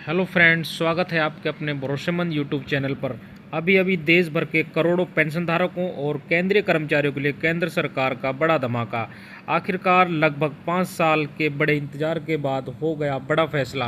Hello friends, स्वागत है आपके अपने भरोसेमंद यूट्यूब चैनल पर। अभी अभी देश भर के करोड़ों पेंशनधारकों और केंद्रीय कर्मचारियों के लिए केंद्र सरकार का बड़ा धमाका। आखिरकार लगभग 5 साल के बड़े इंतजार के बाद हो गया बड़ा फैसला।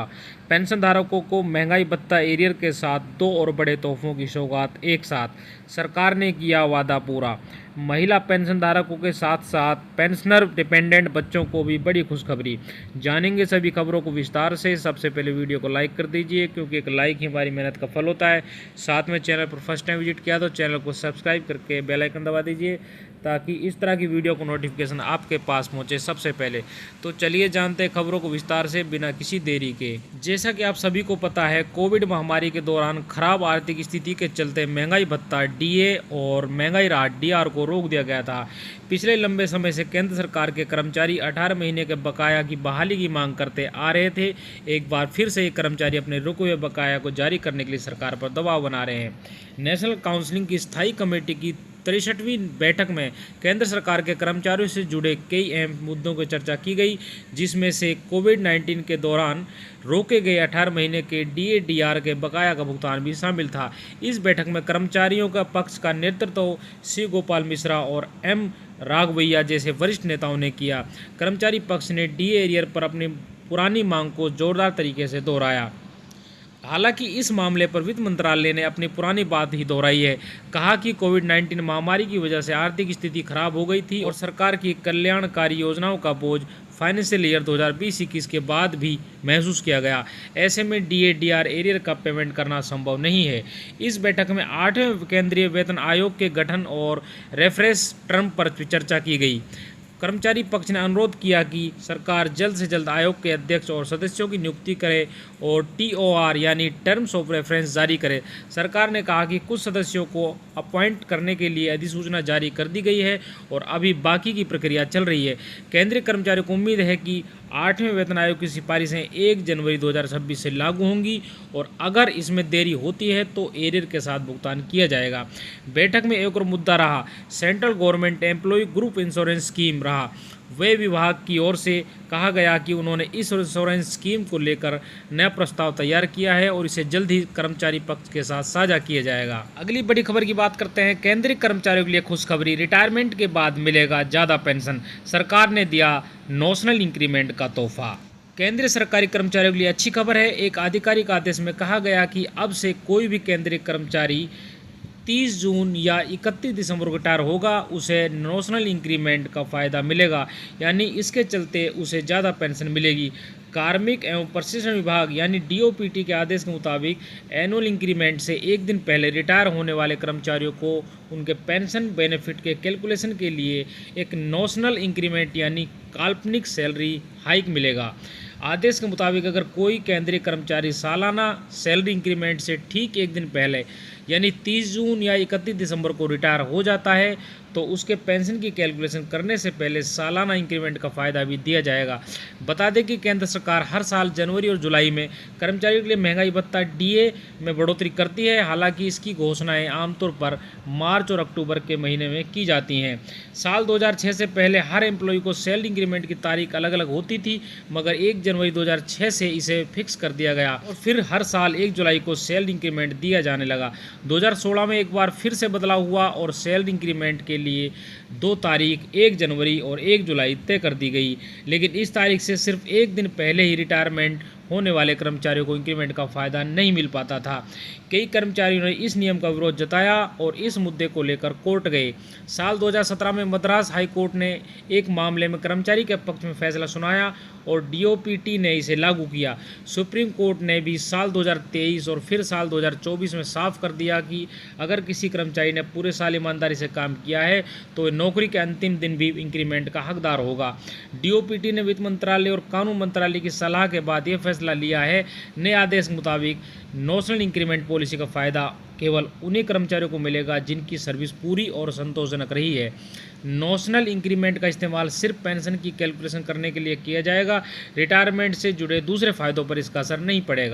पेंशनधारकों को महंगाई भत्ता एरियर के साथ 2 और बड़े तोहफों की सौगात एक साथ। सरकार ने किया वादा पूरा। महिला पेंशनधारकों के साथ साथ पेंशनर डिपेंडेंट बच्चों को भी बड़ी खुशखबरी। जानेंगे सभी खबरों को विस्तार से। सबसे पहले वीडियो को लाइक कर दीजिए, क्योंकि एक लाइक ही हमारी मेहनत का फल होता है। साथ में चैनल पर फर्स्ट टाइम विजिट किया तो चैनल को सब्सक्राइब करके बेल आइकन दबा दीजिए, ताकि इस तरह की वीडियो को नोटिफिकेशन आपके पास पहुंचे सबसे पहले। तो चलिए जानते हैं खबरों को विस्तार से बिना किसी देरी के। जैसा कि आप सभी को पता है, कोविड महामारी के दौरान खराब आर्थिक स्थिति के चलते महंगाई भत्ता डीए और महंगाई राहत डीआर को रोक दिया गया था। पिछले लंबे समय से केंद्र सरकार के कर्मचारी 18 महीने के बकाया की बहाली की मांग करते आ रहे थे। एक बार फिर से ये कर्मचारी अपने रुके हुए बकाया को जारी करने के लिए सरकार पर दबाव बना रहे हैं। नेशनल काउंसिल की स्थायी कमेटी की 63वीं बैठक में केंद्र सरकार के कर्मचारियों से जुड़े कई अहम मुद्दों पर चर्चा की गई, जिसमें से कोविड-19 के दौरान रोके गए 18 महीने के डीए डीआर के बकाया का भुगतान भी शामिल था। इस बैठक में कर्मचारियों का पक्ष का नेतृत्व सी गोपाल मिश्रा और एम राघवैया जैसे वरिष्ठ नेताओं ने किया। कर्मचारी पक्ष ने डीए एरियर पर अपनी पुरानी मांग को जोरदार तरीके से दोहराया। हालांकि इस मामले पर वित्त मंत्रालय ने अपनी पुरानी बात ही दोहराई है। कहा कि कोविड-19 महामारी की वजह से आर्थिक स्थिति खराब हो गई थी और सरकार की कल्याणकारी योजनाओं का बोझ फाइनेंशियल ईयर 2020-21 के बाद भी महसूस किया गया। ऐसे में डीए डीआर एरियर का पेमेंट करना संभव नहीं है। इस बैठक में 8वें केंद्रीय वेतन आयोग के गठन और रेफरेंस टर्म पर चर्चा की गई। कर्मचारी पक्ष ने अनुरोध किया कि सरकार जल्द से जल्द आयोग के अध्यक्ष और सदस्यों की नियुक्ति करे और टीओआर यानी टर्म्स ऑफ रेफरेंस जारी करे। सरकार ने कहा कि कुछ सदस्यों को अपॉइंट करने के लिए अधिसूचना जारी कर दी गई है और अभी बाकी की प्रक्रिया चल रही है। केंद्रीय कर्मचारियों को उम्मीद है कि 8वें वेतन आयोग की सिफारिशें 1 जनवरी 2026 से लागू होंगी और अगर इसमें देरी होती है तो एरियर के साथ भुगतान किया जाएगा। बैठक में एक और मुद्दा रहा, central government employ group insurance scheme रहा। वे विभाग की ओर से कहा गया कि उन्होंने इस इंश्योरेंस स्कीम को लेकर नया प्रस्ताव तैयार किया है और इसे जल्द ही कर्मचारी पक्ष के साथ साझा किया जाएगा। अगली बड़ी खबर की बात करते हैं। केंद्रीय कर्मचारियों के लिए खुशखबरी, रिटायरमेंट के बाद मिलेगा ज़्यादा पेंशन। सरकार ने दिया नेशनल इंक्रीमेंट का तोहफा। केंद्रीय सरकारी कर्मचारियों के लिए अच्छी खबर है। एक आधिकारिक आदेश में कहा गया कि अब से कोई भी केंद्रीय कर्मचारी 30 जून या 31 दिसंबर को रिटायर होगा, उसे नेशनल इंक्रीमेंट का फ़ायदा मिलेगा, यानी इसके चलते उसे ज़्यादा पेंशन मिलेगी। कार्मिक एवं प्रशिक्षण विभाग यानी डीओपीटी के आदेश के मुताबिक एनुअल इंक्रीमेंट से एक दिन पहले रिटायर होने वाले कर्मचारियों को उनके पेंशन बेनिफिट के कैलकुलेशन के लिए एक नेशनल इंक्रीमेंट यानी काल्पनिक सैलरी हाइक मिलेगा। आदेश के मुताबिक अगर कोई केंद्रीय कर्मचारी सालाना सैलरी इंक्रीमेंट से ठीक एक दिन पहले यानी 30 जून या 31 दिसंबर को रिटायर हो जाता है तो उसके पेंशन की कैलकुलेशन करने से पहले सालाना इंक्रीमेंट का फ़ायदा भी दिया जाएगा। बता दें कि केंद्र सरकार हर साल जनवरी और जुलाई में कर्मचारियों के लिए महंगाई भत्ता डीए में बढ़ोतरी करती है। हालांकि इसकी घोषणाएं आमतौर पर मार्च और अक्टूबर के महीने में की जाती हैं। साल 2006 से पहले हर एम्प्लॉय को सैलरी इंक्रीमेंट की तारीख अलग अलग होती थी, मगर 1 जनवरी 2006 से इसे फिक्स कर दिया गया और फिर हर साल 1 जुलाई को सैलरी इंक्रीमेंट दिया जाने लगा। 2016 में एक बार फिर से बदलाव हुआ और सैलरी इंक्रीमेंट के लिए 2 तारीख 1 जनवरी और 1 जुलाई तय कर दी गई, लेकिन इस तारीख से सिर्फ एक दिन पहले ही रिटायरमेंट होने वाले कर्मचारियों को इंक्रीमेंट का फ़ायदा नहीं मिल पाता था। कई कर्मचारियों ने इस नियम का विरोध जताया और इस मुद्दे को लेकर कोर्ट गए। साल 2017 में मद्रास हाई कोर्ट ने एक मामले में कर्मचारी के पक्ष में फैसला सुनाया और डीओपीटी ने इसे लागू किया। सुप्रीम कोर्ट ने भी साल 2023 और फिर साल 2024 में साफ कर दिया कि अगर किसी कर्मचारी ने पूरे साल ईमानदारी से काम किया है तो वह नौकरी के अंतिम दिन भी इंक्रीमेंट का हकदार होगा। डीओपीटी ने वित्त मंत्रालय और कानून मंत्रालय की सलाह के बाद यह फैसला लिया है। नए आदेश के मुताबिक नेशनल इंक्रीमेंट पॉलिसी का फ़ायदा केवल उन्हीं कर्मचारियों को मिलेगा जिनकी सर्विस पूरी और संतोषजनक रही है। नेशनल इंक्रीमेंट का इस्तेमाल सिर्फ पेंशन की कैलकुलेशन करने के लिए किया जाएगा। रिटायरमेंट से जुड़े दूसरे फ़ायदों पर इसका असर नहीं पड़ेगा।